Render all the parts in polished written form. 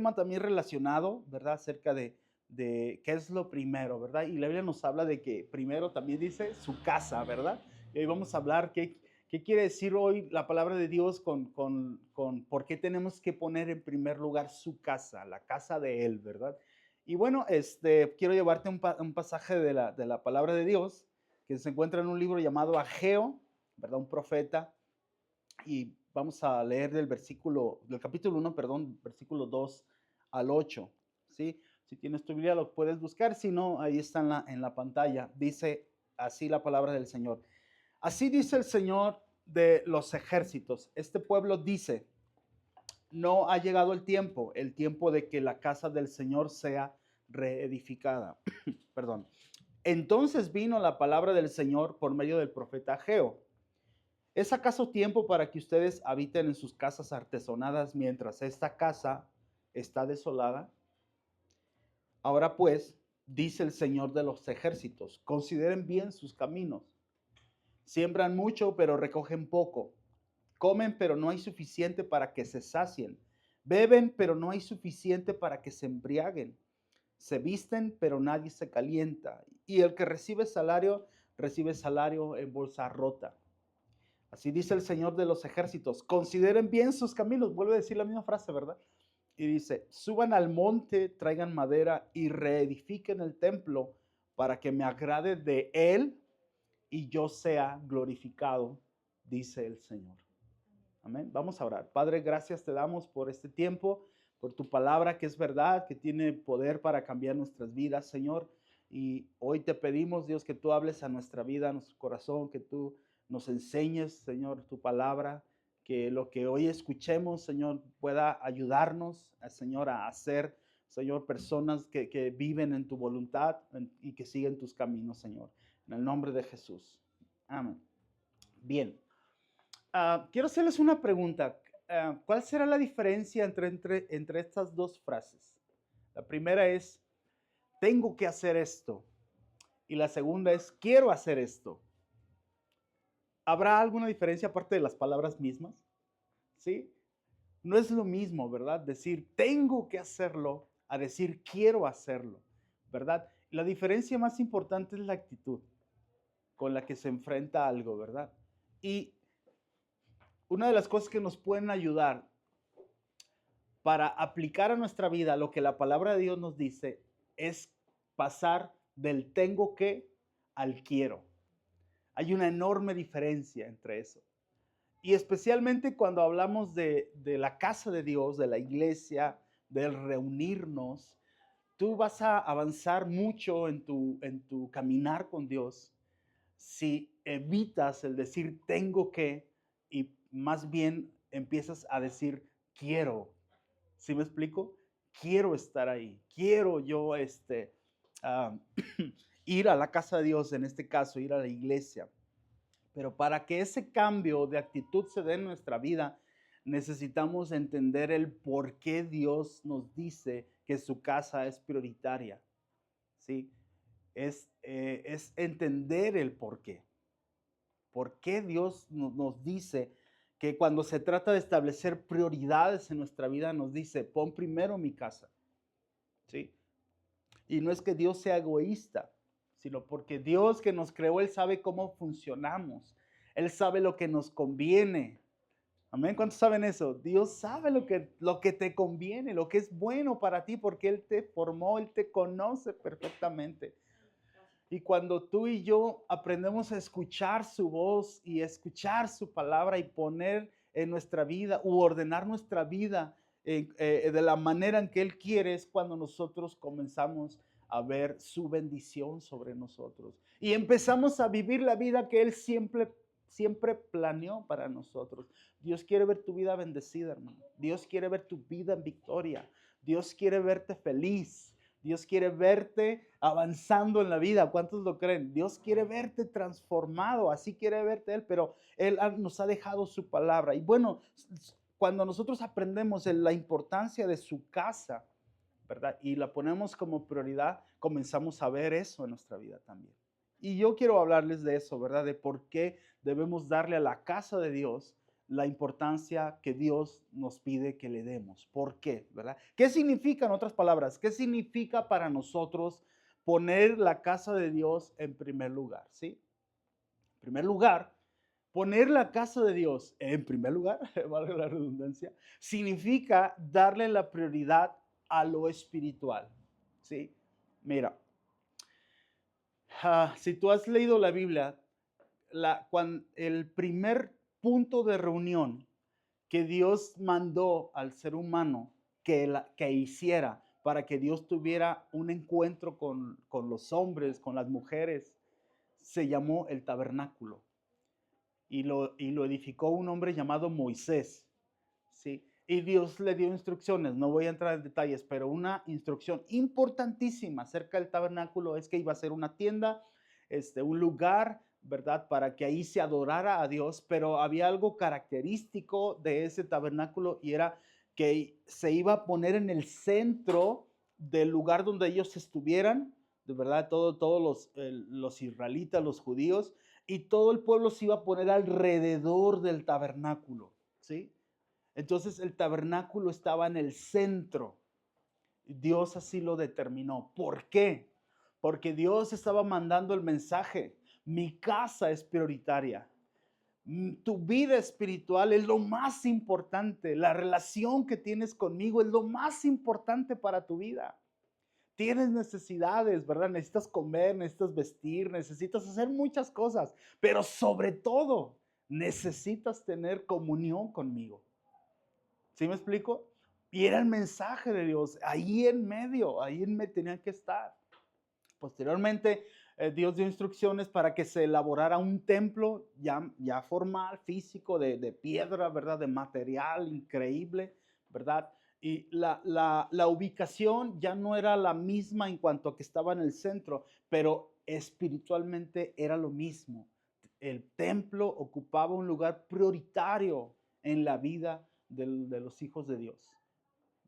tema también relacionado, ¿verdad? Acerca de qué es lo primero, ¿verdad? Y la Biblia nos habla de que primero también dice su casa, ¿verdad? Y hoy vamos a hablar qué quiere decir hoy la palabra de Dios con por qué tenemos que poner en primer lugar su casa, la casa de Él, ¿verdad? Y bueno, quiero llevarte un pasaje de la palabra de Dios que se encuentra en un libro llamado Ageo, ¿verdad? Un profeta. Y vamos a leer del capítulo 1, perdón, versículo 2 al 8, ¿sí? Si tienes tu Biblia lo puedes buscar, si no, ahí está en la pantalla. Dice así la palabra del Señor. Así dice el Señor de los ejércitos. Este pueblo dice, no ha llegado el tiempo de que la casa del Señor sea reedificada. Perdón. Entonces vino la palabra del Señor por medio del profeta Ageo. ¿Es acaso tiempo para que ustedes habiten en sus casas artesonadas mientras esta casa está desolada? Ahora pues, dice el Señor de los ejércitos, consideren bien sus caminos. Siembran mucho, pero recogen poco. Comen, pero no hay suficiente para que se sacien. Beben, pero no hay suficiente para que se embriaguen. Se visten, pero nadie se calienta. Y el que recibe salario en bolsa rota. Así dice el Señor de los ejércitos, consideren bien sus caminos. Vuelve a decir la misma frase, ¿verdad? Y dice, suban al monte, traigan madera y reedifiquen el templo para que me agrade de él y yo sea glorificado, dice el Señor. Amén. Vamos a orar. Padre, gracias te damos por este tiempo, por tu palabra que es verdad, que tiene poder para cambiar nuestras vidas, Señor. Y hoy te pedimos, Dios, que tú hables a nuestra vida, a nuestro corazón, que tú nos enseñes, Señor, tu palabra, que lo que hoy escuchemos, Señor, pueda ayudarnos, Señor, a hacer, Señor, personas que viven en tu voluntad y que siguen tus caminos, Señor. En el nombre de Jesús. Amén. Bien. Quiero hacerles una pregunta. ¿Cuál será la diferencia entre estas dos frases? La primera es, tengo que hacer esto. Y la segunda es, quiero hacer esto. ¿Habrá alguna diferencia aparte de las palabras mismas? ¿Sí? No es lo mismo, ¿verdad? Decir, tengo que hacerlo, a decir, quiero hacerlo, ¿verdad? La diferencia más importante es la actitud con la que se enfrenta algo, ¿verdad? Y una de las cosas que nos pueden ayudar para aplicar a nuestra vida lo que la palabra de Dios nos dice es pasar del tengo que al quiero. Hay una enorme diferencia entre eso. Y especialmente cuando hablamos de la casa de Dios, de la iglesia, del reunirnos, tú vas a avanzar mucho en tu caminar con Dios si evitas el decir tengo que y más bien empiezas a decir quiero. ¿Sí me explico? Quiero estar ahí, quiero yo ah, ir a la casa de Dios, en este caso, ir a la iglesia. Pero para que ese cambio de actitud se dé en nuestra vida, necesitamos entender el por qué Dios nos dice que su casa es prioritaria. ¿Sí? Es entender el por qué. ¿Por qué Dios nos dice que cuando se trata de establecer prioridades en nuestra vida, nos dice, pon primero mi casa? ¿Sí? Y no es que Dios sea egoísta, sino porque Dios que nos creó, Él sabe cómo funcionamos. Él sabe lo que nos conviene. Amén. ¿Cuántos saben eso? Dios sabe lo que te conviene, lo que es bueno para ti, porque Él te formó, Él te conoce perfectamente. Y cuando tú y yo aprendemos a escuchar su voz y escuchar su palabra y poner en nuestra vida u ordenar nuestra vida de la manera en que Él quiere, es cuando nosotros comenzamos a ver su bendición sobre nosotros. Y empezamos a vivir la vida que Él siempre planeó para nosotros. Dios quiere ver tu vida bendecida, hermano. Dios quiere ver tu vida en victoria. Dios quiere verte feliz. Dios quiere verte avanzando en la vida. ¿Cuántos lo creen? Dios quiere verte transformado, así quiere verte Él, pero Él nos ha dejado su palabra. Y bueno, cuando nosotros aprendemos en la importancia de su casa, ¿verdad? Y la ponemos como prioridad, comenzamos a ver eso en nuestra vida también. Y yo quiero hablarles de eso, ¿verdad? De por qué debemos darle a la casa de Dios la importancia que Dios nos pide que le demos. ¿Por qué? ¿Verdad? ¿Qué significa, en otras palabras, qué significa para nosotros poner la casa de Dios en primer lugar? ¿Sí? En primer lugar, poner la casa de Dios en primer lugar, valga la redundancia, significa darle la prioridad a lo espiritual. ¿Sí? Mira, si tú has leído la Biblia, el primer punto de reunión que Dios mandó al ser humano que hiciera para que Dios tuviera un encuentro con los hombres, con las mujeres, se llamó el tabernáculo y lo edificó un hombre llamado Moisés, ¿sí? Y Dios le dio instrucciones, no voy a entrar en detalles, pero una instrucción importantísima acerca del tabernáculo es que iba a ser una tienda, un lugar, ¿verdad? Para que ahí se adorara a Dios, pero había algo característico de ese tabernáculo y era que se iba a poner en el centro del lugar donde ellos estuvieran, de verdad, todos los israelitas, los judíos, y todo el pueblo se iba a poner alrededor del tabernáculo, ¿sí? Entonces el tabernáculo estaba en el centro. Dios así lo determinó. ¿Por qué? Porque Dios estaba mandando el mensaje. Mi casa es prioritaria. Tu vida espiritual es lo más importante. La relación que tienes conmigo es lo más importante para tu vida. Tienes necesidades, ¿verdad? Necesitas comer, necesitas vestir, necesitas hacer muchas cosas, pero sobre todo necesitas tener comunión conmigo. ¿Sí me explico? Y era el mensaje de Dios, ahí en medio, tenían que estar. Posteriormente, Dios dio instrucciones para que se elaborara un templo ya formal, físico, de piedra, ¿verdad? De material increíble, ¿verdad? Y la ubicación ya no era la misma en cuanto a que estaba en el centro, pero espiritualmente era lo mismo. El templo ocupaba un lugar prioritario en la vida de los hijos de Dios,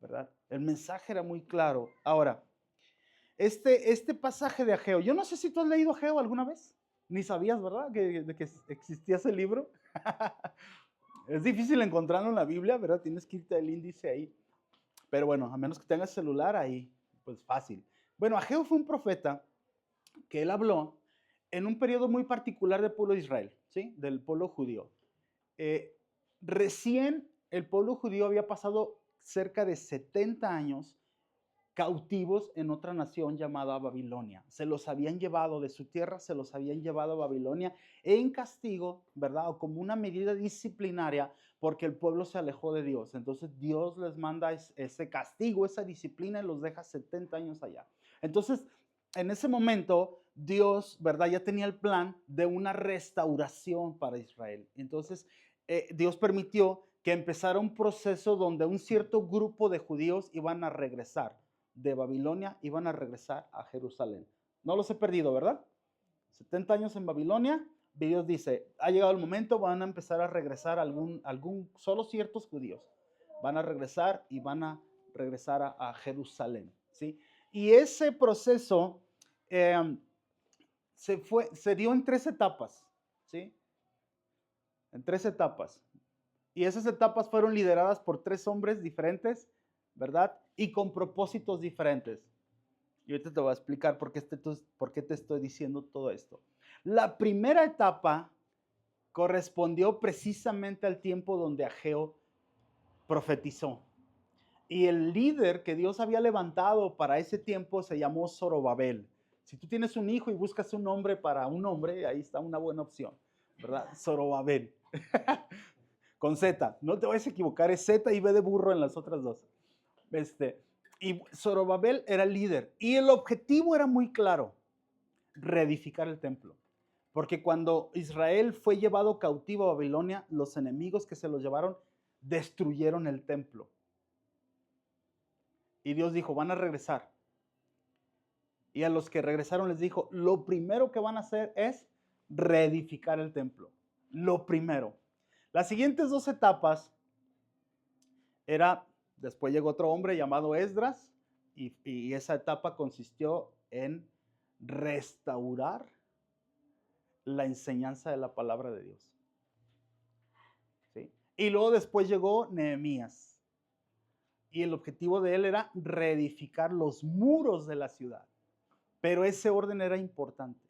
¿verdad? El mensaje era muy claro. Ahora, este pasaje de Ageo, yo no sé si tú has leído Ageo alguna vez, ni sabías, ¿verdad? De que existía ese libro. Es difícil encontrarlo en la Biblia, ¿verdad? Tienes que irte al índice ahí. Pero bueno, a menos que tengas celular ahí, pues fácil. Bueno, Ageo fue un profeta que él habló en un periodo muy particular del pueblo de Israel, ¿sí? Del pueblo judío. Eh, Recién el pueblo judío había pasado cerca de 70 años cautivos en otra nación llamada Babilonia. Se los habían llevado de su tierra, se los habían llevado a Babilonia en castigo, ¿verdad? O como una medida disciplinaria porque el pueblo se alejó de Dios. Entonces Dios les manda ese castigo, esa disciplina y los deja 70 años allá. Entonces, en ese momento, Dios, ¿verdad? Ya tenía el plan de una restauración para Israel. Entonces, Dios permitió que empezara un proceso donde un cierto grupo de judíos iban a regresar de Babilonia, iban a regresar a Jerusalén. No los he perdido, ¿verdad? 70 años en Babilonia, Dios dice, ha llegado el momento, van a empezar a regresar solo ciertos judíos. Van a regresar y van a regresar a Jerusalén, ¿sí? Y ese proceso se dio en 3 etapas, ¿sí? En 3 etapas. Y esas etapas fueron lideradas por 3 hombres diferentes, ¿verdad? Y con propósitos diferentes. Y ahorita te voy a explicar por qué te estoy diciendo todo esto. La primera etapa correspondió precisamente al tiempo donde Ageo profetizó. Y el líder que Dios había levantado para ese tiempo se llamó Zorobabel. Si tú tienes un hijo y buscas un nombre para un hombre, ahí está una buena opción, ¿verdad? Zorobabel. Con Z, no te vayas a equivocar, es Z y B de burro en las otras dos. Y Zorobabel era el líder y el objetivo era muy claro, reedificar el templo. Porque cuando Israel fue llevado cautivo a Babilonia, los enemigos que se los llevaron destruyeron el templo. Y Dios dijo, van a regresar. Y a los que regresaron les dijo, lo primero que van a hacer es reedificar el templo. Lo primero. Las siguientes 2 etapas después llegó otro hombre llamado Esdras y esa etapa consistió en restaurar la enseñanza de la palabra de Dios. ¿Sí? Y luego después llegó Nehemías. Y el objetivo de él era reedificar los muros de la ciudad. Pero ese orden era importante.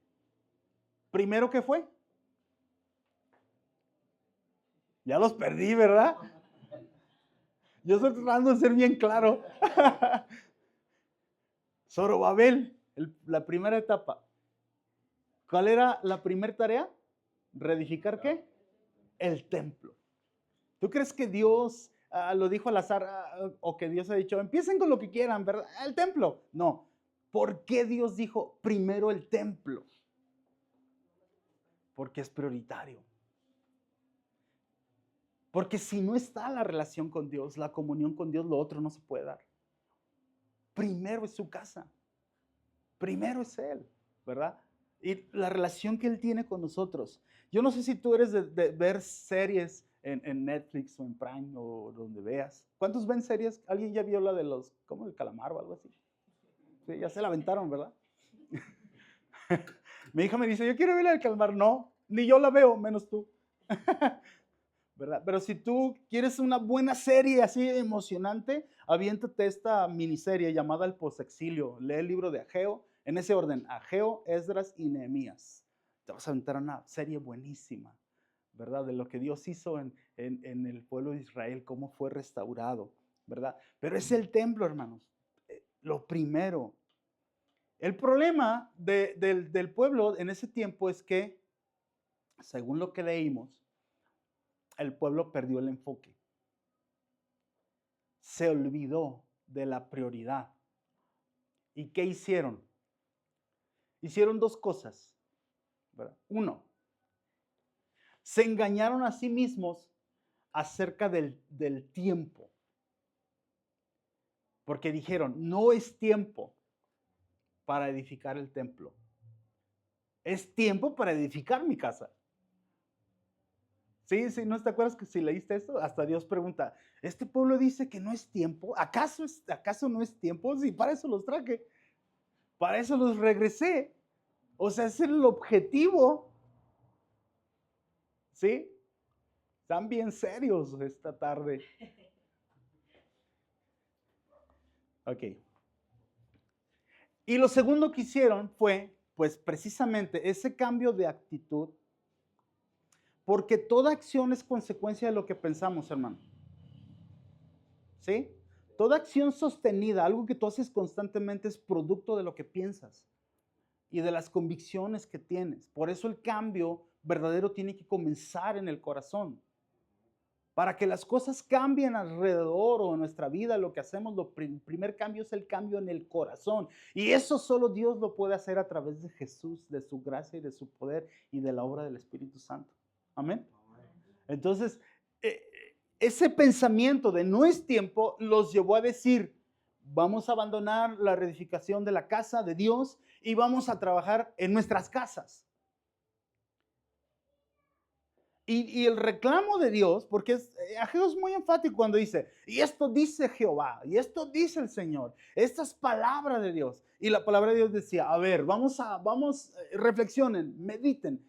Primero, ¿qué fue? Ya los perdí, ¿verdad? Yo estoy tratando de ser bien claro. Zorobabel, la primera etapa. ¿Cuál era la primera tarea? ¿Reedificar qué? El templo. ¿Tú crees que Dios lo dijo al azar o que Dios ha dicho, empiecen con lo que quieran, ¿verdad? El templo. No. ¿Por qué Dios dijo primero el templo? Porque es prioritario. Porque si no está la relación con Dios, la comunión con Dios, lo otro no se puede dar. Primero es su casa. Primero es Él, ¿verdad? Y la relación que Él tiene con nosotros. Yo no sé si tú eres de ver series en Netflix o en Prime o donde veas. ¿Cuántos ven series? ¿Alguien ya vio la de los, como el calamar o algo así? Sí, ya se la aventaron, ¿verdad? Mi hija me dice, yo quiero ver la del calamar. No, ni yo la veo, menos tú. ¿Verdad? Pero si tú quieres una buena serie así emocionante, aviéntate esta miniserie llamada El Posexilio. Lee el libro de Ageo, en ese orden, Ageo, Esdras y Nehemías. Te vas a aventar una serie buenísima, ¿verdad? De lo que Dios hizo en el pueblo de Israel, cómo fue restaurado, ¿verdad? Pero es el templo, hermanos. Lo primero. El problema del pueblo en ese tiempo es que, según lo que leímos, el pueblo perdió el enfoque. Se olvidó de la prioridad. ¿Y qué hicieron? Hicieron dos cosas, ¿verdad? Uno, se engañaron a sí mismos acerca del tiempo. Porque dijeron, no es tiempo para edificar el templo. Es tiempo para edificar mi casa. Sí, sí, ¿no te acuerdas que si leíste esto? Hasta Dios pregunta, este pueblo dice que no es tiempo. ¿Acaso no es tiempo? Sí, para eso los traje. Para eso los regresé. O sea, ese es el objetivo. ¿Sí? Están bien serios esta tarde. Ok. Y lo segundo que hicieron fue, pues precisamente ese cambio de actitud, porque toda acción es consecuencia de lo que pensamos, hermano. ¿Sí? Toda acción sostenida, algo que tú haces constantemente, es producto de lo que piensas y de las convicciones que tienes. Por eso el cambio verdadero tiene que comenzar en el corazón. Para que las cosas cambien alrededor o en nuestra vida, lo que hacemos, el primer cambio es el cambio en el corazón. Y eso solo Dios lo puede hacer a través de Jesús, de su gracia y de su poder y de la obra del Espíritu Santo. Amén. Entonces, ese pensamiento de no es tiempo los llevó a decir, vamos a abandonar la reedificación de la casa de Dios y vamos a trabajar en nuestras casas. Y el reclamo de Dios, porque Ageo es muy enfático cuando dice, y esto dice Jehová, y esto dice el Señor, esta es palabra de Dios. Y la palabra de Dios decía, a ver, reflexionen, mediten.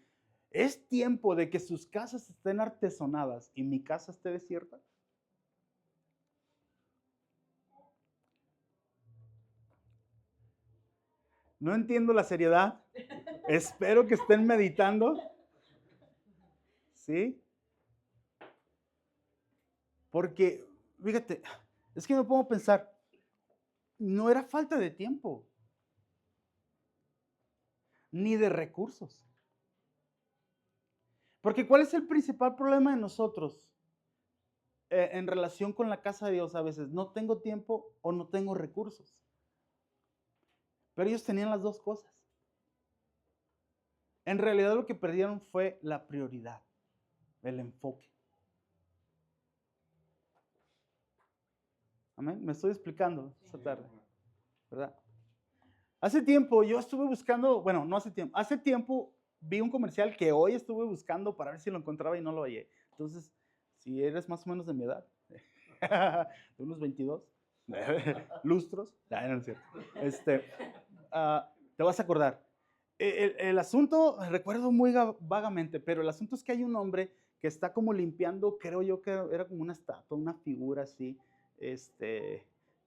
¿Es tiempo de que sus casas estén artesonadas y mi casa esté desierta? No entiendo la seriedad. Espero que estén meditando. ¿Sí? Porque, fíjate, es que me pongo a pensar, no era falta de tiempo, ni de recursos. Porque ¿cuál es el principal problema de nosotros en relación con la casa de Dios a veces? No tengo tiempo o no tengo recursos. Pero ellos tenían las dos cosas. En realidad lo que perdieron fue la prioridad, el enfoque. Amén. Me estoy explicando esta tarde, ¿verdad? Hace tiempo yo estuve buscando, bueno, no hace tiempo vi un comercial que hoy estuve buscando para ver si lo encontraba y no lo hallé. Entonces, si eres más o menos de mi edad, de unos 22 lustros, no es cierto. Te vas a acordar. El asunto, recuerdo muy vagamente, pero el asunto es que hay un hombre que está como limpiando, creo yo que era como una estatua, una figura así,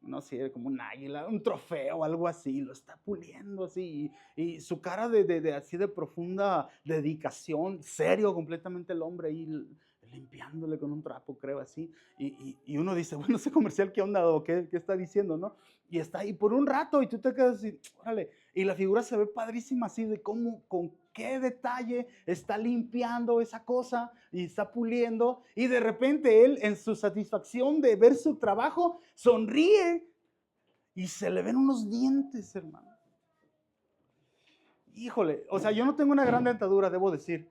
no sé, como un águila, un trofeo, algo así, lo está puliendo así, y su cara de así de profunda dedicación, serio completamente el hombre ahí, limpiándole con un trapo, creo así, y uno dice, bueno, ese comercial, ¿qué onda? ¿O qué está diciendo, no? Y está ahí por un rato, y tú te quedas así, órale, y la figura se ve padrísima así, de cómo, con qué detalle está limpiando esa cosa, y está puliendo, y de repente él, en su satisfacción de ver su trabajo, sonríe, y se le ven unos dientes, hermano. Híjole, o sea, yo no tengo una gran dentadura, debo decir,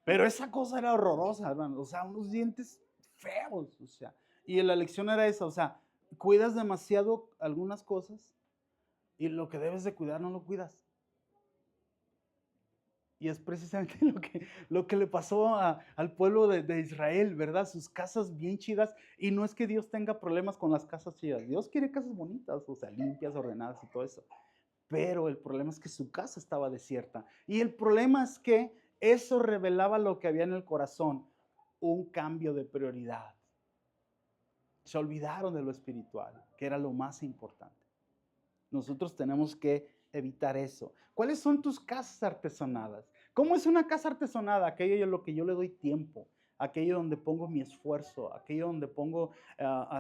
pero esa cosa era horrorosa, hermano, o sea, unos dientes feos, o sea, y la lección era esa, o sea, cuidas demasiado algunas cosas, y lo que debes de cuidar no lo cuidas. Y es precisamente lo que le pasó al pueblo de Israel, ¿verdad? Sus casas bien chidas. Y no es que Dios tenga problemas con las casas chidas. Dios quiere casas bonitas, o sea, limpias, ordenadas y todo eso. Pero el problema es que su casa estaba desierta. Y el problema es que eso revelaba lo que había en el corazón, un cambio de prioridad. Se olvidaron de lo espiritual, que era lo más importante. Nosotros tenemos que evitar eso. ¿Cuáles son tus casas artesonadas? ¿Cómo es una casa artesonada? Aquello en lo que yo le doy tiempo, aquello donde pongo mi esfuerzo, aquello donde pongo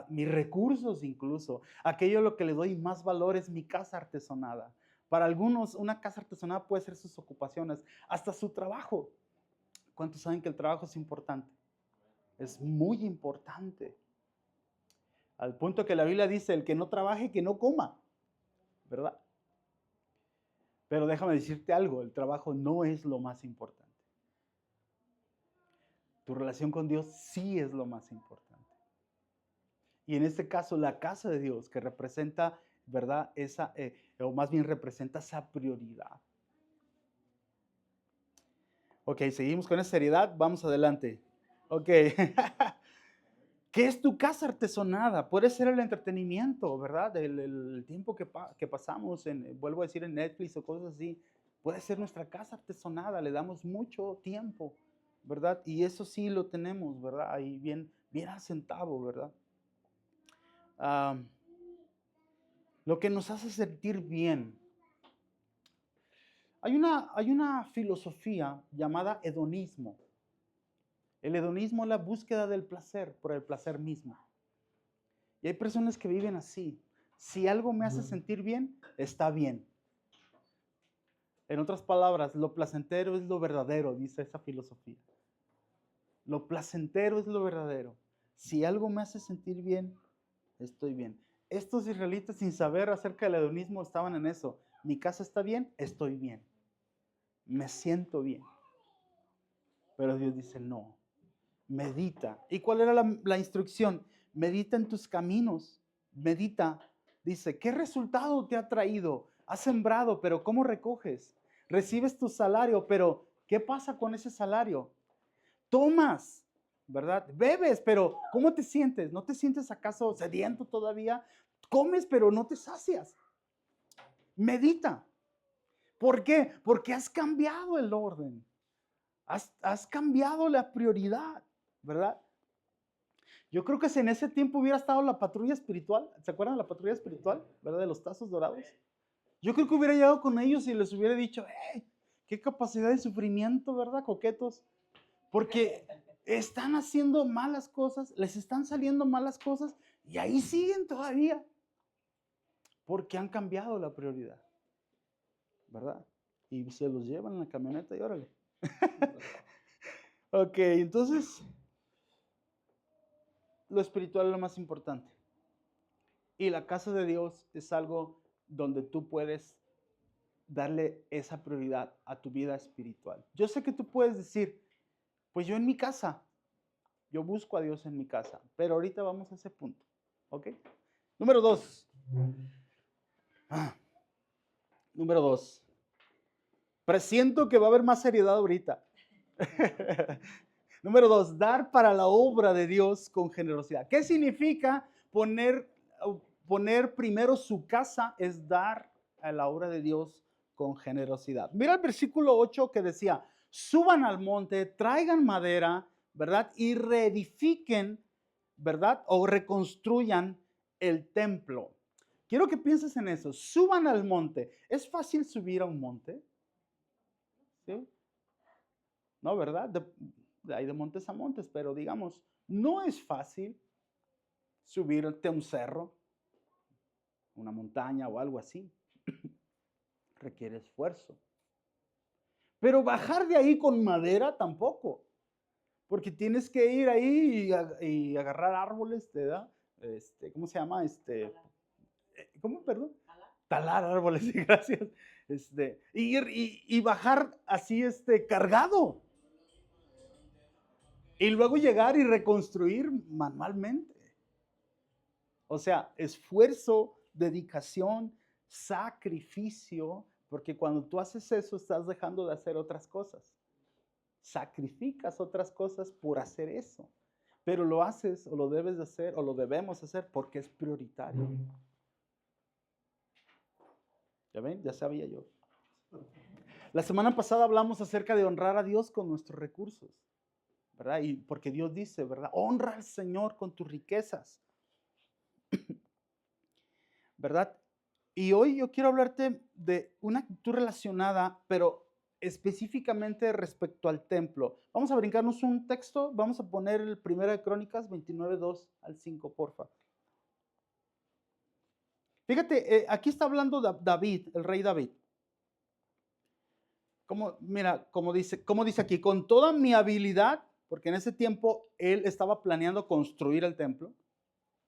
mis recursos incluso, aquello en lo que le doy más valor es mi casa artesonada. Para algunos, una casa artesonada puede ser sus ocupaciones, hasta su trabajo. ¿Cuántos saben que el trabajo es importante? Es muy importante. Al punto que la Biblia dice, el que no trabaje, que no coma, ¿verdad? Pero déjame decirte algo, el trabajo no es lo más importante. Tu relación con Dios sí es lo más importante. Y en este caso, la casa de Dios, que representa, ¿verdad? O más bien representa esa prioridad. Ok, seguimos con esa seriedad, vamos adelante. Ok. ¿Qué es tu casa artesonada? Puede ser el entretenimiento, ¿verdad? El tiempo que pasamos, vuelvo a decir, en Netflix o cosas así. Puede ser nuestra casa artesonada, le damos mucho tiempo, ¿verdad? Y eso sí lo tenemos, ¿verdad? Ahí bien, bien asentado, ¿verdad? Lo que nos hace sentir bien. Hay una filosofía llamada hedonismo. El hedonismo es la búsqueda del placer por el placer mismo. Y hay personas que viven así. Si algo me hace sentir bien, está bien. En otras palabras, lo placentero es lo verdadero, dice esa filosofía. Lo placentero es lo verdadero. Si algo me hace sentir bien, estoy bien. Estos israelitas, sin saber acerca del hedonismo, estaban en eso. Mi casa está bien, estoy bien. Me siento bien. Pero Dios dice, no, medita. ¿Y cuál era la instrucción? Medita en tus caminos. Medita. Dice, ¿qué resultado te ha traído? Has sembrado, pero ¿cómo recoges? Recibes tu salario, pero ¿qué pasa con ese salario? Tomas, ¿verdad? Bebes, pero ¿cómo te sientes? ¿No te sientes acaso sediento todavía? Comes, pero no te sacias. Medita. ¿Por qué? Porque has cambiado el orden. Has cambiado la prioridad, ¿verdad? Yo creo que si en ese tiempo hubiera estado la patrulla espiritual, ¿se acuerdan de la patrulla espiritual, verdad? De los tazos dorados. Yo creo que hubiera llegado con ellos y les hubiera dicho, qué capacidad de sufrimiento, ¿verdad? Coquetos. Porque están haciendo malas cosas, les están saliendo malas cosas y ahí siguen todavía. Porque han cambiado la prioridad, ¿verdad? Y se los llevan en la camioneta y órale. Ok, entonces, lo espiritual es lo más importante. Y la casa de Dios es algo donde tú puedes darle esa prioridad a tu vida espiritual. Yo sé que tú puedes decir, pues yo en mi casa, yo busco a Dios en mi casa, pero ahorita vamos a ese punto, ¿ok? Número 2. Número 2. Presiento que va a haber más seriedad ahorita. Número 2, dar para la obra de Dios con generosidad. ¿Qué significa poner primero su casa? Es dar a la obra de Dios con generosidad. Mira el versículo 8 que decía, suban al monte, traigan madera, ¿verdad? Y reedifiquen, ¿verdad? O reconstruyan el templo. Quiero que pienses en eso. Suban al monte. ¿Es fácil subir a un monte? ¿Sí? No, ¿verdad? Hay de montes a montes, pero digamos, no es fácil subirte a un cerro, una montaña o algo así. Requiere esfuerzo. Pero bajar de ahí con madera tampoco, porque tienes que ir ahí y agarrar árboles, ¿verdad? ¿Cómo se llama? ¿Cómo, perdón? Talar árboles, sí, gracias. Y bajar así, cargado. Y luego llegar y reconstruir manualmente. O sea, esfuerzo, dedicación, sacrificio, porque cuando tú haces eso estás dejando de hacer otras cosas. Sacrificas otras cosas por hacer eso, pero lo haces o lo debes de hacer o lo debemos hacer porque es prioritario. ¿Ya ven? Ya sabía yo. La semana pasada hablamos acerca de honrar a Dios con nuestros recursos, ¿verdad? Y porque Dios dice, ¿verdad? Honra al Señor con tus riquezas, ¿verdad? Y hoy yo quiero hablarte de una actitud relacionada, pero específicamente respecto al templo. Vamos a brincarnos un texto, vamos a poner el 1 Crónicas 29, 2 al 5, porfa. Fíjate, aquí está hablando David, el rey David. Mira, como dice aquí, con toda mi habilidad, porque en ese tiempo él estaba planeando construir el templo.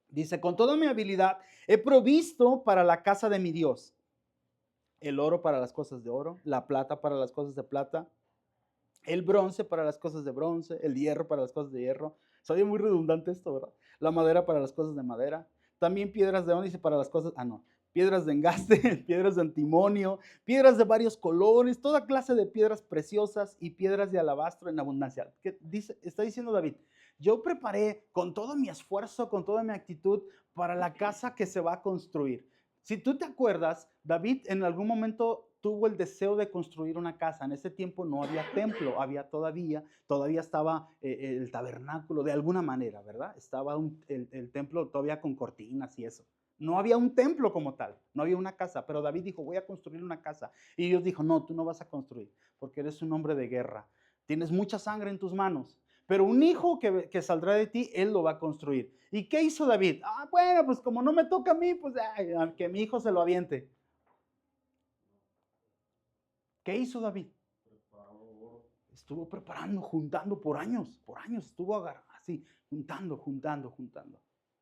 Dice, con toda mi habilidad he provisto para la casa de mi Dios el oro para las cosas de oro, la plata para las cosas de plata, el bronce para las cosas de bronce, el hierro para las cosas de hierro. Sabía muy redundante esto, ¿verdad? La madera para las cosas de madera. También piedras de ónice para las cosas, piedras de engaste, piedras de antimonio, piedras de varios colores, toda clase de piedras preciosas y piedras de alabastro en abundancia. ¿Qué dice? Está diciendo David, yo preparé con todo mi esfuerzo, con toda mi actitud para la casa que se va a construir. Si tú te acuerdas, David en algún momento tuvo el deseo de construir una casa. En ese tiempo no había templo, había todavía estaba el tabernáculo de alguna manera, ¿verdad? Estaba el templo todavía con cortinas y eso. No había un templo como tal, no había una casa, pero David dijo, voy a construir una casa. Y Dios dijo, no, tú no vas a construir, porque eres un hombre de guerra. Tienes mucha sangre en tus manos, pero un hijo que saldrá de ti, él lo va a construir. ¿Y qué hizo David? Bueno, pues como no me toca a mí, pues que mi hijo se lo aviente. ¿Qué hizo David? Estuvo preparando, juntando por años, estuvo así, juntando.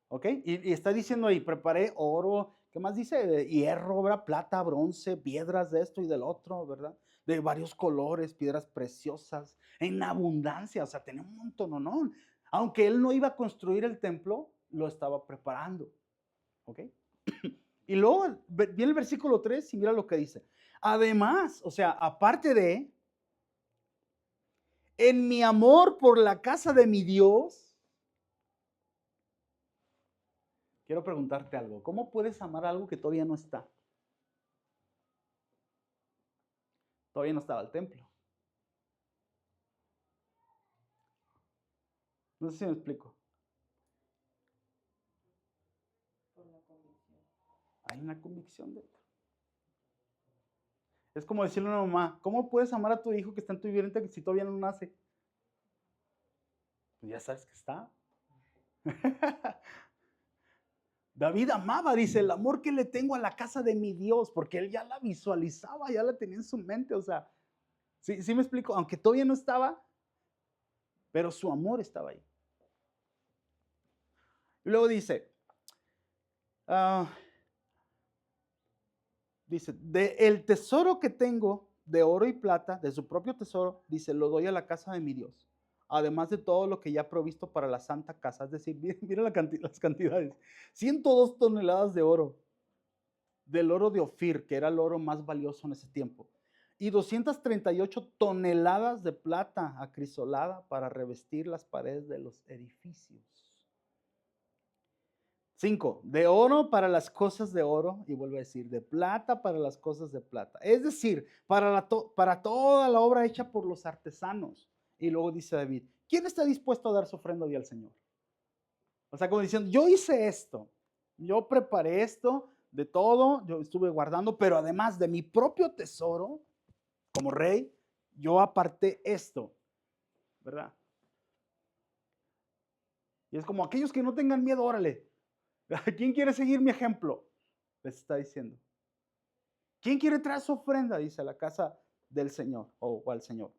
¿Ok? Y está diciendo ahí, preparé oro, ¿qué más dice? Hierro, ¿verdad? Plata, bronce, piedras de esto y del otro, ¿verdad? De varios colores, piedras preciosas, en abundancia, o sea, tenía un montón, ¿no? Aunque él no iba a construir el templo, lo estaba preparando, ¿ok? Y luego viene el versículo 3 y mira lo que dice. Además, o sea, aparte de, en mi amor por la casa de mi Dios, quiero preguntarte algo. ¿Cómo puedes amar algo que todavía no está? Todavía no estaba el templo. No sé si me explico. Hay una convicción dentro. Es como decirle a una mamá, ¿cómo puedes amar a tu hijo que está en tu vientre si todavía no nace? Pues ya sabes que está. David amaba, dice, el amor que le tengo a la casa de mi Dios, porque él ya la visualizaba, ya la tenía en su mente, o sea, sí me explico, aunque todavía no estaba, pero su amor estaba ahí. Y luego dice, de el tesoro que tengo de oro y plata, de su propio tesoro, dice, lo doy a la casa de mi Dios. Además de todo lo que ya ha provisto para la santa casa. Es decir, mira las cantidades. 102 toneladas de oro, del oro de Ofir, que era el oro más valioso en ese tiempo. Y 238 toneladas de plata acrisolada para revestir las paredes de los edificios. 5, de oro para las cosas de oro, y vuelve a decir, de plata para las cosas de plata. Es decir, para toda la obra hecha por los artesanos. Y luego dice David, ¿quién está dispuesto a dar su ofrenda hoy al Señor? O sea, como diciendo, yo hice esto, yo preparé esto, de todo, yo estuve guardando, pero además de mi propio tesoro, como rey, yo aparté esto, ¿verdad? Y es como aquellos que no tengan miedo, órale. ¿Quién quiere seguir mi ejemplo? Les está diciendo. ¿Quién quiere traer su ofrenda? Dice, a la casa del Señor o al Señor.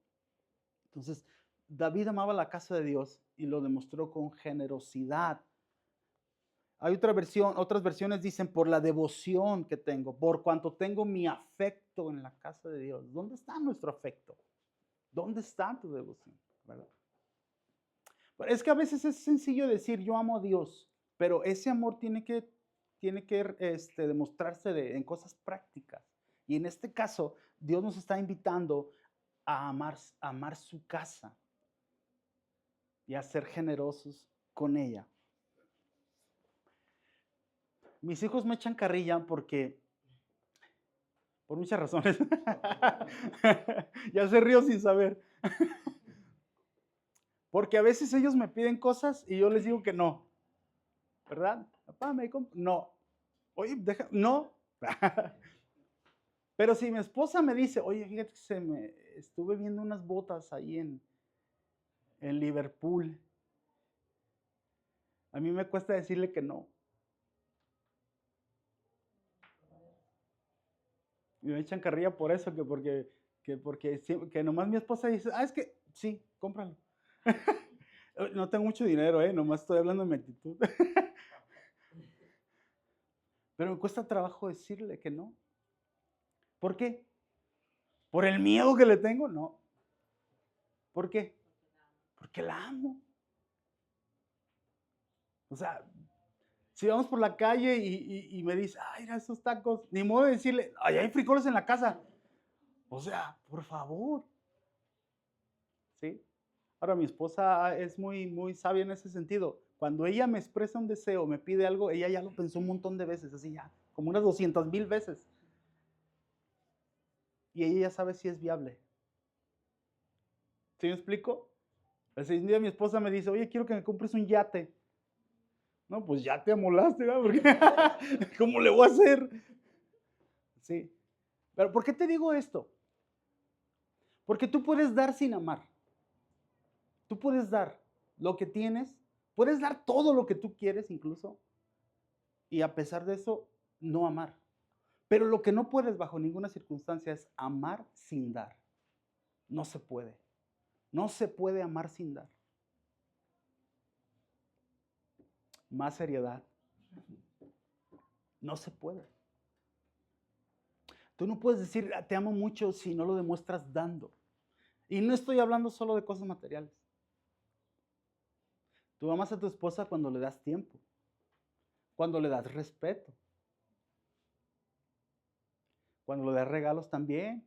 Entonces, David amaba la casa de Dios y lo demostró con generosidad. Hay otras versiones dicen por la devoción que tengo, por cuanto tengo mi afecto en la casa de Dios. ¿Dónde está nuestro afecto? ¿Dónde está tu devoción? ¿Verdad? Es que a veces es sencillo decir yo amo a Dios, pero ese amor tiene que demostrarse en cosas prácticas. Y en este caso, Dios nos está invitando a amar su casa y a ser generosos con ella. Mis hijos me echan carrilla por muchas razones. Ya se río sin saber. Porque a veces ellos me piden cosas y yo les digo que no. ¿Verdad? Papá, no. Oye, no. Pero si mi esposa me dice, oye, fíjate que estuve viendo unas botas ahí en Liverpool. A mí me cuesta decirle que no. Y me echan carrilla por eso, que nomás mi esposa dice, es que sí, cómpralo. No tengo mucho dinero, nomás estoy hablando de mi actitud. Pero me cuesta trabajo decirle que no. ¿Por qué? ¿Por el miedo que le tengo? No. ¿Por qué? Porque la amo. O sea, si vamos por la calle y me dice, ay, mira esos tacos, ni modo de decirle, ay, hay frijoles en la casa. O sea, por favor. ¿Sí? Ahora, mi esposa es muy, muy sabia en ese sentido. Cuando ella me expresa un deseo, me pide algo, ella ya lo pensó un montón de veces, así ya, como unas 200,000 veces. Y ella ya sabe si es viable. ¿Sí me explico? Así un día mi esposa me dice, oye, quiero que me compres un yate. No, pues ya te amolaste, ¿verdad? Porque, ¿cómo le voy a hacer? Sí. Pero ¿por qué te digo esto? Porque tú puedes dar sin amar. Tú puedes dar lo que tienes, puedes dar todo lo que tú quieres incluso, y a pesar de eso, no amar. Pero lo que no puedes bajo ninguna circunstancia es amar sin dar. No se puede. No se puede amar sin dar. Más seriedad. No se puede. Tú no puedes decir te amo mucho si no lo demuestras dando. Y no estoy hablando solo de cosas materiales. Tú amas a tu esposa cuando le das tiempo, cuando le das respeto, cuando le das regalos también,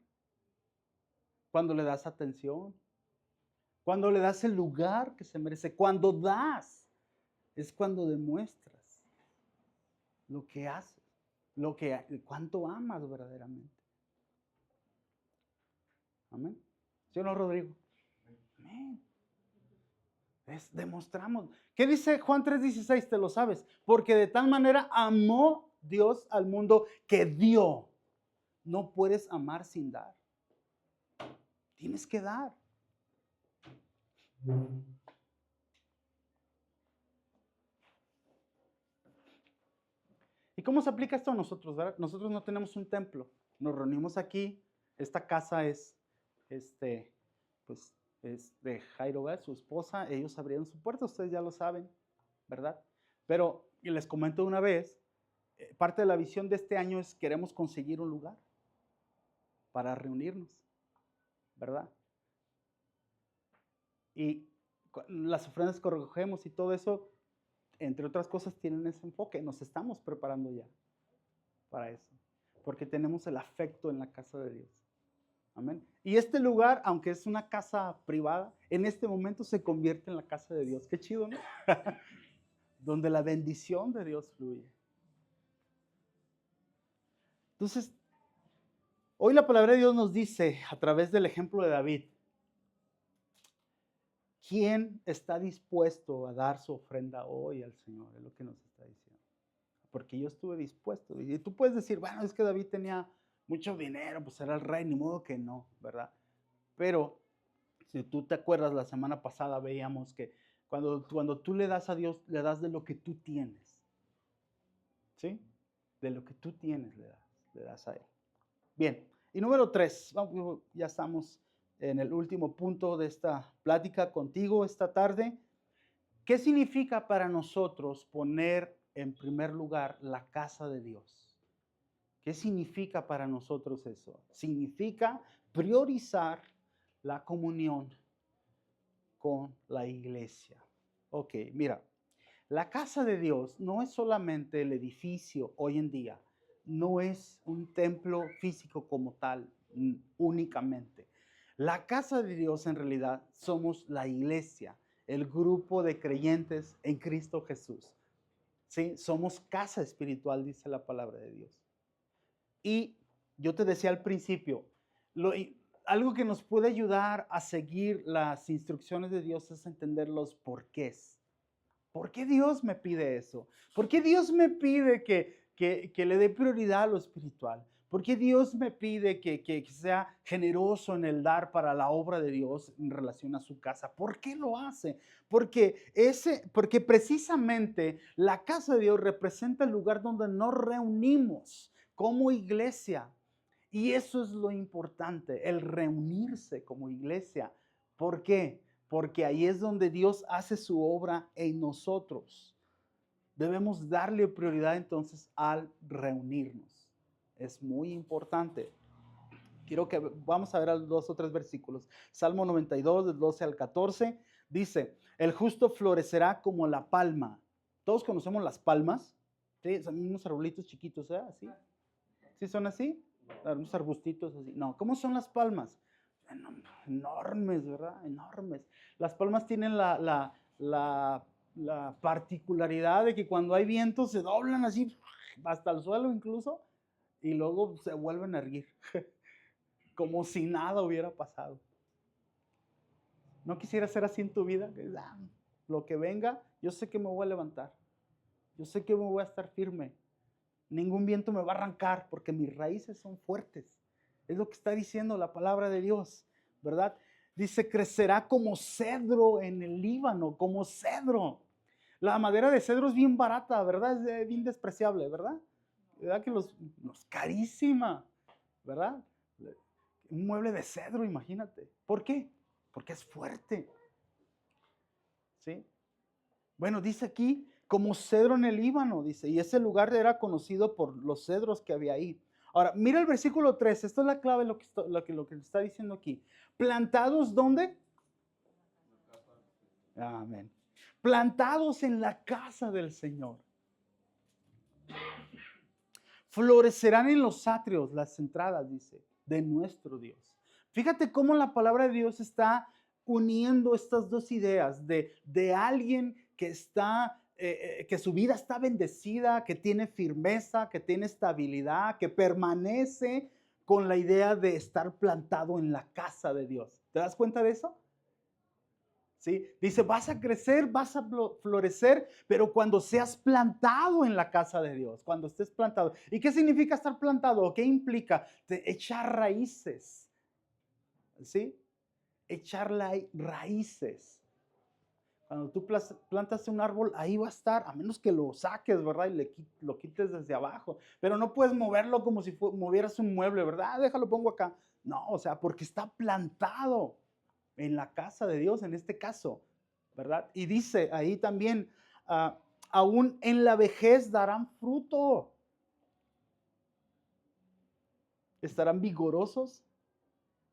cuando le das atención, cuando le das el lugar que se merece, cuando das, es cuando demuestras lo que haces, cuánto amas verdaderamente. Amén. ¿Sí o no, Rodrigo? Amén. Demostramos. ¿Qué dice Juan 3:16? Te lo sabes. Porque de tal manera amó Dios al mundo que dio. No puedes amar sin dar. Tienes que dar. ¿Y cómo se aplica esto a nosotros, verdad? Nosotros no tenemos un templo. Nos reunimos aquí. Esta casa es, pues, es de Jairo, ¿verdad? Su esposa. Ellos abrieron su puerta, ustedes ya lo saben, ¿verdad? Pero, y les comento una vez, parte de la visión de este año es queremos conseguir un lugar para reunirnos, ¿verdad? Y las ofrendas que recogemos y todo eso, entre otras cosas, tienen ese enfoque. Nos estamos preparando ya para eso, porque tenemos el afecto en la casa de Dios. Amén. Y este lugar, aunque es una casa privada, en este momento se convierte en la casa de Dios. Qué chido, ¿no? donde la bendición de Dios fluye. Entonces, hoy la palabra de Dios nos dice, a través del ejemplo de David, ¿quién está dispuesto a dar su ofrenda hoy al Señor? Es lo que nos está diciendo. Porque yo estuve dispuesto. Y tú puedes decir, bueno, es que David tenía mucho dinero, pues era el rey, ni modo que no, ¿verdad? Pero si tú te acuerdas, la semana pasada veíamos que cuando tú le das a Dios, le das de lo que tú tienes. ¿Sí? De lo que tú tienes le das a Él. Bien, y número 3, ya estamos en el último punto de esta plática contigo esta tarde. ¿Qué significa para nosotros poner en primer lugar la casa de Dios? ¿Qué significa para nosotros eso? Significa priorizar la comunión con la iglesia. Ok, mira, la casa de Dios no es solamente el edificio hoy en día, no es un templo físico como tal únicamente. La casa de Dios en realidad somos la iglesia, el grupo de creyentes en Cristo Jesús. ¿Sí? Somos casa espiritual, dice la palabra de Dios. Y yo te decía al principio, algo que nos puede ayudar a seguir las instrucciones de Dios es entender los porqués. ¿Por qué Dios me pide eso? ¿Por qué Dios me pide que le dé prioridad a lo espiritual? ¿Por qué Dios me pide que sea generoso en el dar para la obra de Dios en relación a su casa? ¿Por qué lo hace? Porque precisamente la casa de Dios representa el lugar donde nos reunimos como iglesia. Y eso es lo importante, el reunirse como iglesia. ¿Por qué? Porque ahí es donde Dios hace su obra en nosotros. Debemos darle prioridad entonces al reunirnos. Es muy importante. Quiero que vamos a ver 2 o 3 versículos. Salmo 92, del 12 al 14, dice, el justo florecerá como la palma. Todos conocemos las palmas, ¿sí? Son unos arbolitos chiquitos, ¿eh? ¿Así? ¿Sí son así? Unos arbustitos así. No, ¿cómo son las palmas? Enormes, ¿verdad? Enormes. Las palmas tienen la particularidad de que cuando hay viento se doblan así hasta el suelo incluso y luego se vuelven a erguir como si nada hubiera pasado. ¿No quisiera ser así en tu vida? Lo que venga, yo sé que me voy a levantar. Yo sé que me voy a estar firme. Ningún viento me va a arrancar porque mis raíces son fuertes. Es lo que está diciendo la palabra de Dios, ¿verdad? Dice, crecerá como cedro en el Líbano, como cedro. La madera de cedro es bien barata, ¿verdad? Es bien despreciable, ¿verdad? ¿Verdad que los carísima, ¿verdad? Un mueble de cedro, imagínate. ¿Por qué? Porque es fuerte. ¿Sí? Bueno, dice aquí, como cedro en el Líbano, dice, y ese lugar era conocido por los cedros que había ahí. Ahora, mira el versículo 3, esto es la clave de lo que está diciendo aquí. ¿Plantados dónde? Amén. Plantados en la casa del Señor. Florecerán en los atrios, las entradas, dice, de nuestro Dios. Fíjate cómo la palabra de Dios está uniendo estas dos ideas de alguien que está, que su vida está bendecida, que tiene firmeza, que tiene estabilidad, que permanece con la idea de estar plantado en la casa de Dios. ¿Te das cuenta de eso? ¿Sí? Dice, vas a crecer, vas a florecer, pero cuando seas plantado en la casa de Dios, cuando estés plantado. ¿Y qué significa estar plantado? ¿Qué implica? Echar raíces, ¿sí? Echar raíces. Cuando tú plantas un árbol, ahí va a estar, a menos que lo saques, ¿verdad? Y lo quites desde abajo. Pero no puedes moverlo como si movieras un mueble, ¿verdad? Déjalo, pongo acá. No, o sea, porque está plantado en la casa de Dios, en este caso, ¿verdad? Y dice ahí también, aún en la vejez darán fruto. Estarán vigorosos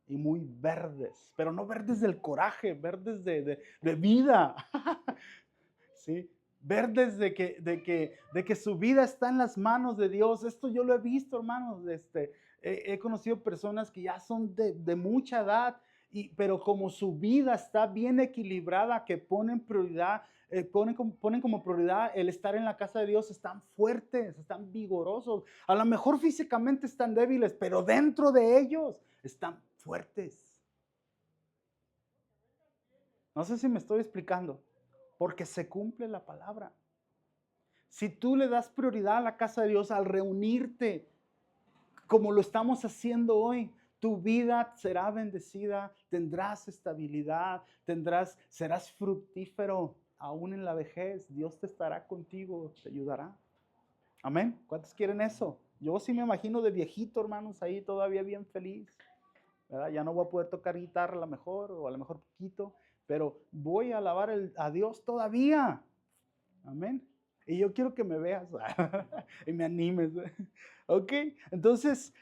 y muy verdes, pero no verdes del coraje, verdes de vida. ¿Sí? Verdes de que su vida está en las manos de Dios. Esto yo lo he visto, hermanos. He conocido personas que ya son de mucha edad, pero como su vida está bien equilibrada, que ponen prioridad ponen como prioridad el estar en la casa de Dios, están fuertes, están vigorosos. A lo mejor físicamente están débiles, pero dentro de ellos están fuertes. No sé si me estoy explicando, porque se cumple la palabra. Si tú le das prioridad a la casa de Dios al reunirte, como lo estamos haciendo hoy, tu vida será bendecida, tendrás estabilidad, serás fructífero aún en la vejez. Dios te estará contigo, te ayudará. Amén. ¿Cuántos quieren eso? Yo sí me imagino de viejito, hermanos, ahí todavía bien feliz, ¿verdad? Ya no voy a poder tocar guitarra a lo mejor, o a lo mejor poquito, pero voy a alabar a Dios todavía. Amén. Y yo quiero que me veas y me animes. Ok, entonces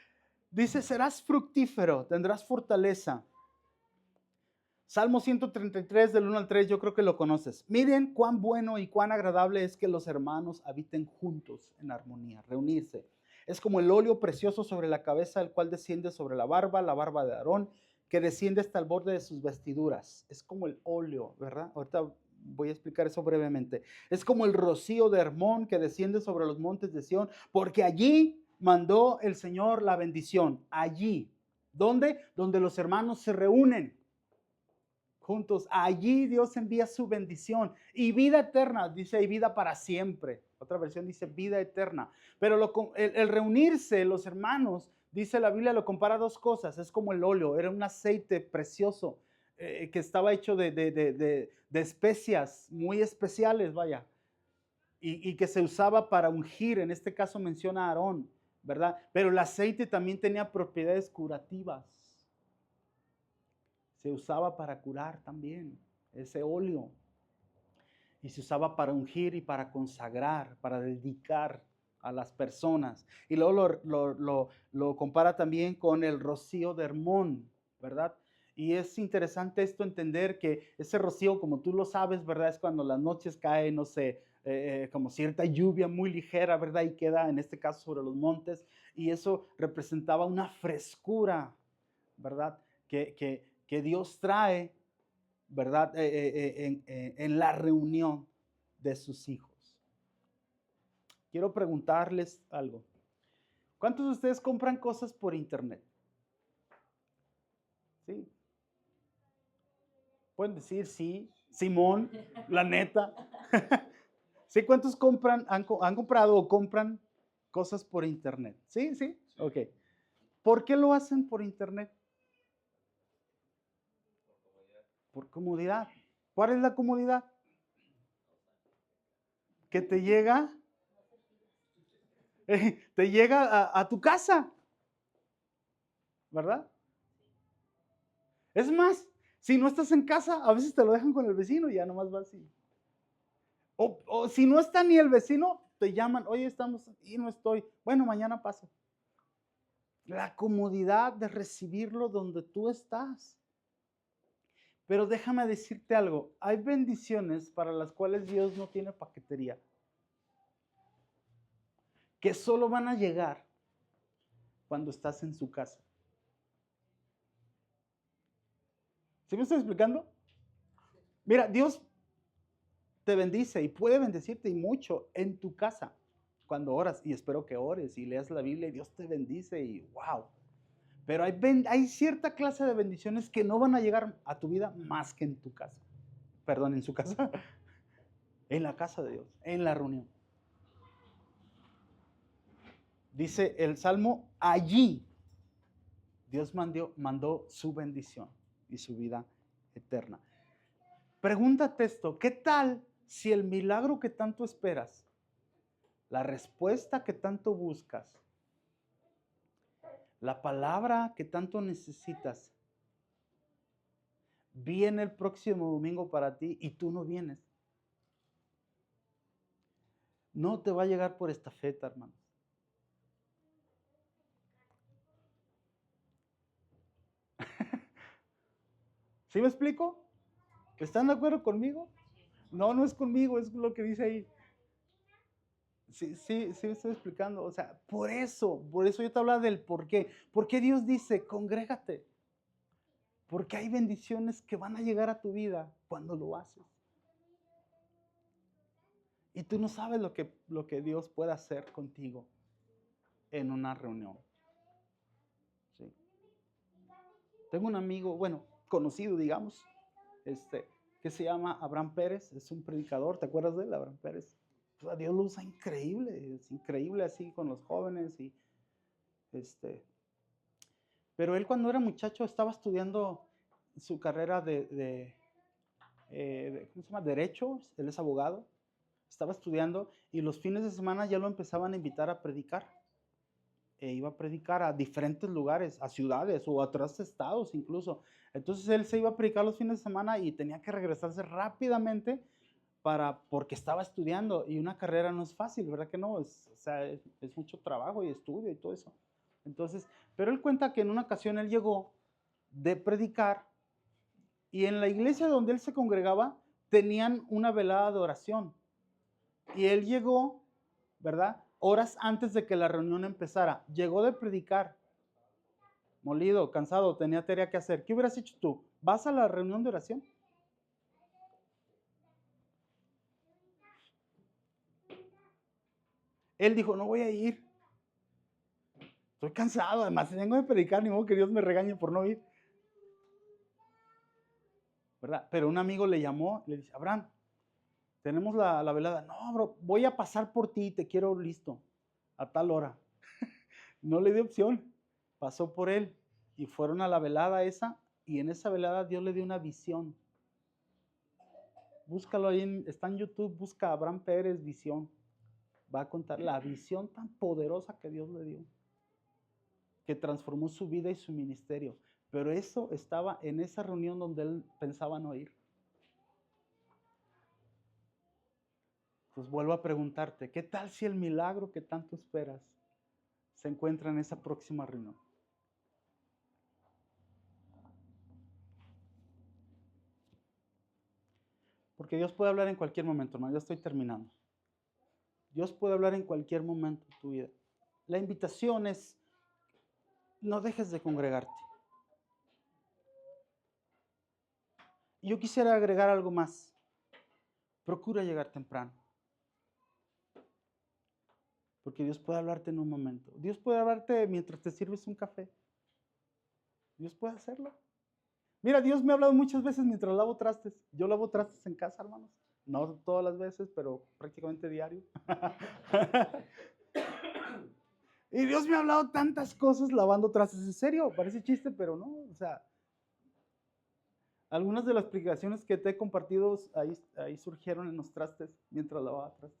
dice, serás fructífero, tendrás fortaleza. Salmo 133 del 1 al 3, yo creo que lo conoces. Miren cuán bueno y cuán agradable es que los hermanos habiten juntos en armonía, reunirse. Es como el óleo precioso sobre la cabeza, el cual desciende sobre la barba de Aarón, que desciende hasta el borde de sus vestiduras. Es como el óleo, ¿verdad? Ahorita voy a explicar eso brevemente. Es como el rocío de Hermón que desciende sobre los montes de Sión, porque allí mandó el Señor la bendición. Allí. ¿Dónde? Donde los hermanos se reúnen juntos. Allí Dios envía su bendición y vida eterna, dice, y vida para siempre. Otra versión dice vida eterna. Pero el reunirse, los hermanos, dice la Biblia, lo compara a dos cosas. Es como el óleo, era un aceite precioso que estaba hecho de especias muy especiales, vaya, y que se usaba para ungir. En este caso menciona a Aarón, ¿verdad? Pero el aceite también tenía propiedades curativas. Se usaba para curar también ese óleo. Y se usaba para ungir y para consagrar, para dedicar a las personas. Y luego lo compara también con el rocío de Hermón, ¿verdad? Y es interesante esto entender que ese rocío, como tú lo sabes, ¿verdad? Es cuando las noches cae, no sé, como cierta lluvia muy ligera, ¿verdad? Y queda en este caso sobre los montes. Y eso representaba una frescura, ¿verdad? Que Dios trae, ¿verdad? En la reunión de sus hijos. Quiero preguntarles algo. ¿Cuántos de ustedes compran cosas por internet? ¿Sí? Pueden decir sí, Simón, la neta. ¿Sí? ¿Cuántos han comprado o compran cosas por internet? ¿Sí? ¿Sí? Ok. ¿Por qué lo hacen por internet? Por comodidad. ¿Cuál es la comodidad? Que te llega a tu casa, ¿verdad? Es más, si no estás en casa, a veces te lo dejan con el vecino y ya nomás vas y... O si no está ni el vecino, te llaman, oye, estamos y no estoy. Bueno, mañana paso. La comodidad de recibirlo donde tú estás. Pero déjame decirte algo, hay bendiciones para las cuales Dios no tiene paquetería, que solo van a llegar cuando estás en su casa. ¿Sí me estoy explicando? Mira, Dios te bendice y puede bendecirte y mucho en tu casa cuando oras, y espero que ores y leas la Biblia y Dios te bendice y wow. Pero hay cierta clase de bendiciones que no van a llegar a tu vida más que en tu casa. Perdón, en su casa. En la casa de Dios, en la reunión. Dice el Salmo, allí Dios mandó su bendición y su vida eterna. Pregúntate esto, ¿qué tal si el milagro que tanto esperas, la respuesta que tanto buscas, la palabra que tanto necesitas, viene el próximo domingo para ti y tú no vienes? No te va a llegar por estafeta, hermanos. ¿Sí me explico? ¿Están de acuerdo conmigo? No, no es conmigo, es lo que dice ahí. Sí, sí, sí, estoy explicando. O sea, por eso yo te hablaba del por qué. ¿Por qué Dios dice, congrégate? Porque hay bendiciones que van a llegar a tu vida cuando lo haces. Y tú no sabes lo que Dios puede hacer contigo en una reunión. ¿Sí? Tengo un amigo, bueno, conocido, digamos, que se llama Abraham Pérez, es un predicador, ¿te acuerdas de él, Abraham Pérez? O sea, Dios lo usa increíble, es increíble así con los jóvenes y pero él cuando era muchacho estaba estudiando su carrera ¿cómo se llama? Derecho, él es abogado, estaba estudiando y los fines de semana ya lo empezaban a invitar a predicar. Iba a predicar a diferentes lugares, a ciudades o a otros estados incluso. Entonces él se iba a predicar los fines de semana y tenía que regresarse rápidamente porque estaba estudiando y una carrera no es fácil, ¿verdad que no? Es mucho trabajo y estudio y todo eso. Entonces, pero él cuenta que en una ocasión él llegó de predicar y en la iglesia donde él se congregaba tenían una velada de oración. Y él llegó, ¿verdad? Horas antes de que la reunión empezara. Llegó de predicar, molido, cansado, tenía tarea que hacer. ¿Qué hubieras hecho tú? ¿Vas a la reunión de oración? Él dijo, no voy a ir. Estoy cansado, además tengo de predicar, ni modo que Dios me regañe por no ir. ¿Verdad? Pero un amigo le llamó, le dice, Abraham, tenemos la velada. No, bro, voy a pasar por ti, te quiero listo, a tal hora. No le dio opción, pasó por él y fueron a la velada esa y en esa velada Dios le dio una visión. Búscalo ahí, está en YouTube, busca a Abraham Pérez Visión. Va a contar la visión tan poderosa que Dios le dio, que transformó su vida y su ministerio. Pero eso estaba en esa reunión donde él pensaba no ir. Pues vuelvo a preguntarte, ¿qué tal si el milagro que tanto esperas se encuentra en esa próxima reunión? Porque Dios puede hablar en cualquier momento, hermano. Ya estoy terminando. Dios puede hablar en cualquier momento de tu vida. La invitación es, no dejes de congregarte. Y yo quisiera agregar algo más. Procura llegar temprano. Porque Dios puede hablarte en un momento. Dios puede hablarte mientras te sirves un café. Dios puede hacerlo. Mira, Dios me ha hablado muchas veces mientras lavo trastes. Yo lavo trastes en casa, hermanos. No todas las veces, pero prácticamente diario. Y Dios me ha hablado tantas cosas lavando trastes. En serio, parece chiste, pero no. O sea, algunas de las explicaciones que te he compartido ahí surgieron en los trastes mientras lavaba trastes.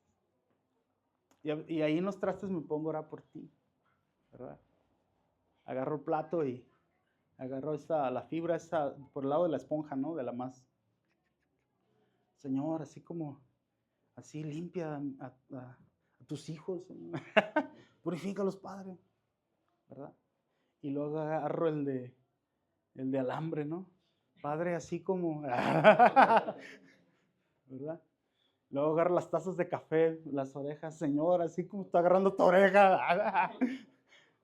Y ahí en los trastes me pongo a orar por ti, ¿verdad? Agarro el plato y agarro la fibra esa por el lado de la esponja, ¿no? De la más. Señor, así limpia a tus hijos. Purifícalos, Padre, ¿verdad? Y luego agarro el de alambre, ¿no? Padre, así como, ¿verdad? Luego agarro las tazas de café, las orejas, Señor, así como está agarrando tu oreja.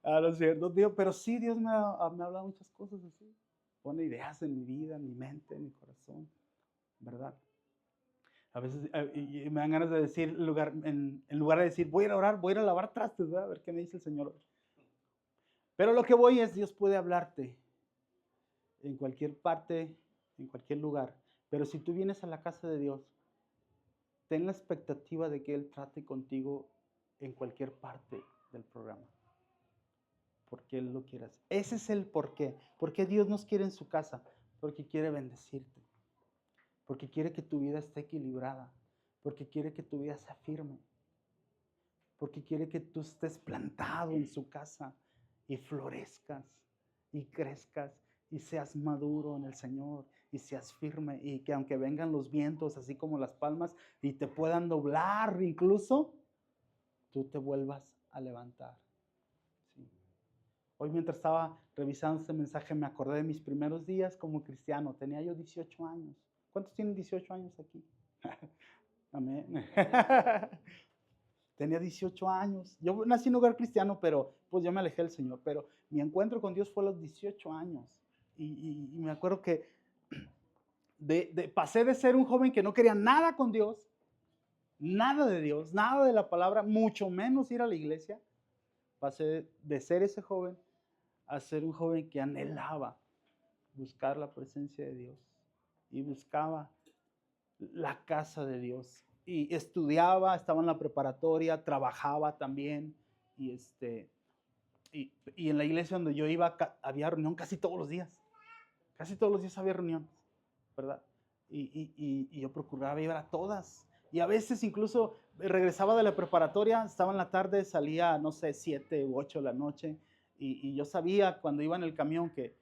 No es cierto, Dios, pero sí, Dios me ha hablado muchas cosas así. Pone ideas en mi vida, en mi mente, en mi corazón, ¿verdad? A veces y me dan ganas de decir, en lugar de decir, voy a ir a orar, voy a ir a lavar trastes, ¿verdad? A ver qué me dice el Señor. Pero lo que voy es, Dios puede hablarte en cualquier parte, en cualquier lugar. Pero si tú vienes a la casa de Dios, ten la expectativa de que Él trate contigo en cualquier parte del programa. Porque Él lo quiere hacer. Ese es el porqué. ¿Por qué Dios nos quiere en su casa? Porque quiere bendecirte. Porque quiere que tu vida esté equilibrada. Porque quiere que tu vida sea firme. Porque quiere que tú estés plantado en su casa y florezcas y crezcas y seas maduro en el Señor y seas firme y que aunque vengan los vientos así como las palmas y te puedan doblar incluso, tú te vuelvas a levantar. ¿Sí? Hoy mientras estaba revisando este mensaje me acordé de mis primeros días como cristiano. Tenía yo 18 años. ¿Cuántos tienen 18 años aquí? Amén. Tenía 18 años. Yo nací en un hogar cristiano, pero pues yo me alejé del Señor. Pero mi encuentro con Dios fue a los 18 años. Y me acuerdo que pasé de ser un joven que no quería nada con Dios nada de Dios, nada de la palabra, mucho menos ir a la iglesia, pasé de ser ese joven a ser un joven que anhelaba buscar la presencia de Dios y buscaba la casa de Dios. Y estudiaba, estaba en la preparatoria, trabajaba también. Y, y en la iglesia donde yo iba había reunión casi todos los días. Casi todos los días había reuniones, ¿verdad? Y yo procuraba ir a todas. Y a veces incluso regresaba de la preparatoria, estaba en la tarde, salía, no sé, 7 u 8 de la noche. Y yo sabía cuando iba en el camión que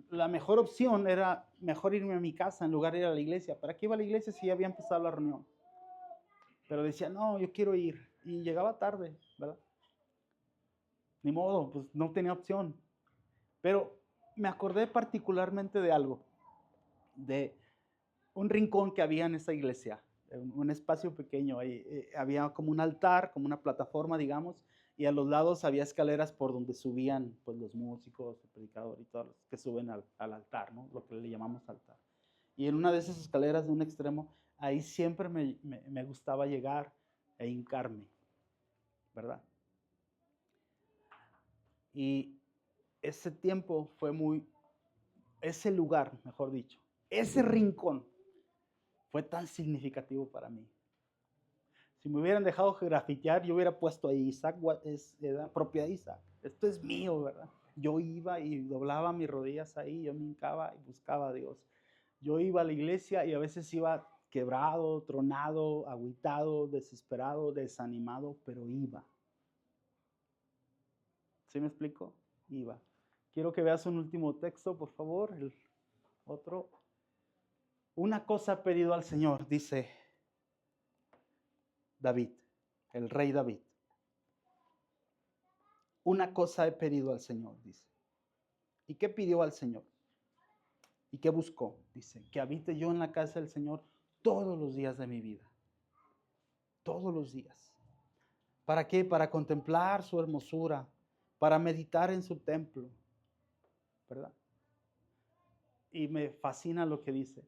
la mejor opción era mejor irme a mi casa en lugar de ir a la iglesia. ¿Para qué iba a la iglesia si ya había empezado la reunión? Pero decía, no, yo quiero ir. Y llegaba tarde, ¿verdad? Ni modo, pues no tenía opción. Pero me acordé particularmente de algo, de un rincón que había en esa iglesia, un espacio pequeño. Ahí, había como un altar, como una plataforma, digamos, y a los lados había escaleras por donde subían pues, los músicos, el predicador y todos los que suben al altar, ¿no? Lo que le llamamos altar. Y en una de esas escaleras de un extremo, ahí siempre me gustaba llegar e hincarme, ¿verdad? Y ese tiempo fue ese lugar, mejor dicho, ese rincón fue tan significativo para mí. Si me hubieran dejado grafitear, yo hubiera puesto ahí, Isaac es propiedad de Isaac. Esto es mío, ¿verdad? Yo iba y doblaba mis rodillas ahí, yo me hincaba y buscaba a Dios. Yo iba a la iglesia y a veces iba quebrado, tronado, agüitado, desesperado, desanimado, pero iba. ¿Sí me explico? Iba. Quiero que veas un último texto, por favor, el otro. Una cosa ha pedido al Señor, dice David, el rey David. Una cosa he pedido al Señor, dice. ¿Y qué pidió al Señor? ¿Y qué buscó? Dice, que habite yo en la casa del Señor todos los días de mi vida. Todos los días. ¿Para qué? Para contemplar su hermosura, para meditar en su templo, ¿verdad? Y me fascina lo que dice,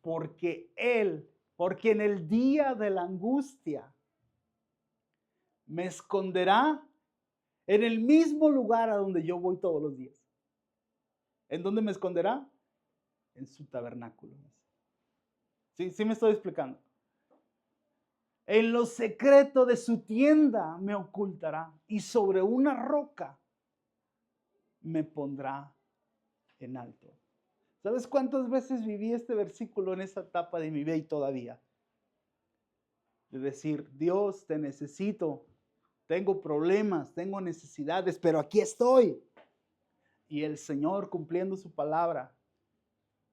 porque en el día de la angustia me esconderá en el mismo lugar a donde yo voy todos los días. ¿En dónde me esconderá? En su tabernáculo. ¿Sí me estoy explicando? En lo secreto de su tienda me ocultará y sobre una roca me pondrá en alto. ¿Sabes cuántas veces viví este versículo en esa etapa de mi vida y todavía? De decir, Dios, te necesito, tengo problemas, tengo necesidades, pero aquí estoy. Y el Señor cumpliendo su palabra,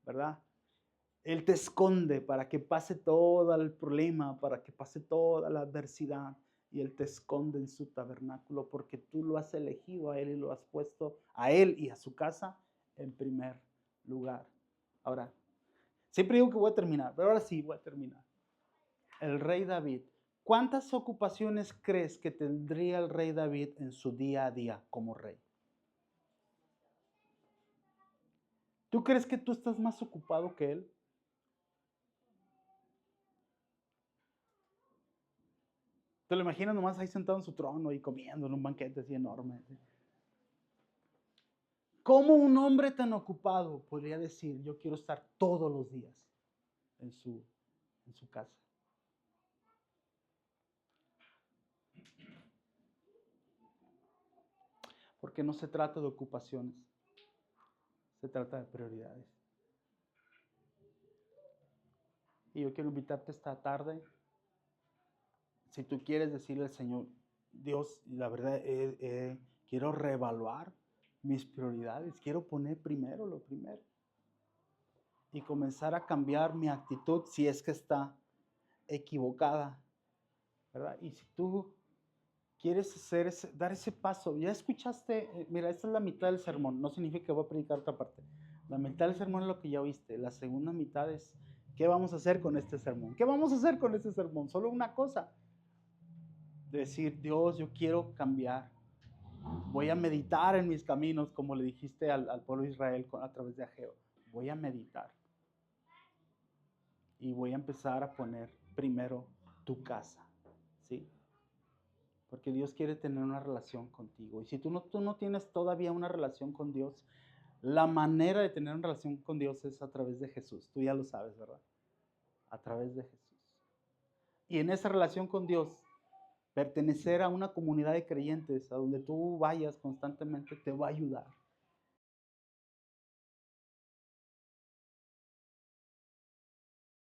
¿verdad? Él te esconde para que pase todo el problema, para que pase toda la adversidad. Y Él te esconde en su tabernáculo porque tú lo has elegido a Él y lo has puesto a Él y a su casa en primer lugar. Ahora, siempre digo que voy a terminar, pero ahora sí voy a terminar. El rey David. ¿Cuántas ocupaciones crees que tendría el rey David en su día a día como rey? ¿Tú crees que tú estás más ocupado que él? ¿Te lo imaginas nomás ahí sentado en su trono y comiendo en un banquete así enorme? ¿Cómo un hombre tan ocupado podría decir, yo quiero estar todos los días en su casa? Porque no se trata de ocupaciones, se trata de prioridades. Y yo quiero invitarte esta tarde, si tú quieres decirle al Señor, Dios, la verdad, quiero reevaluar mis prioridades, quiero poner primero lo primero. Y comenzar a cambiar mi actitud si es que está equivocada, ¿verdad? Y si tú quieres dar ese paso, ya escuchaste, mira, esta es la mitad del sermón, no significa que voy a predicar otra parte. La mitad del sermón es lo que ya oíste, la segunda mitad es, ¿qué vamos a hacer con este sermón? ¿Qué vamos a hacer con este sermón? Solo una cosa, decir, Dios, yo quiero cambiar, voy a meditar en mis caminos, como le dijiste al pueblo de Israel a través de Ageo, voy a meditar y voy a empezar a poner primero tu casa, ¿sí? Porque Dios quiere tener una relación contigo. Y si tú no tienes todavía una relación con Dios, la manera de tener una relación con Dios es a través de Jesús. Tú ya lo sabes, ¿verdad? A través de Jesús. Y en esa relación con Dios, pertenecer a una comunidad de creyentes, a donde tú vayas constantemente, te va a ayudar.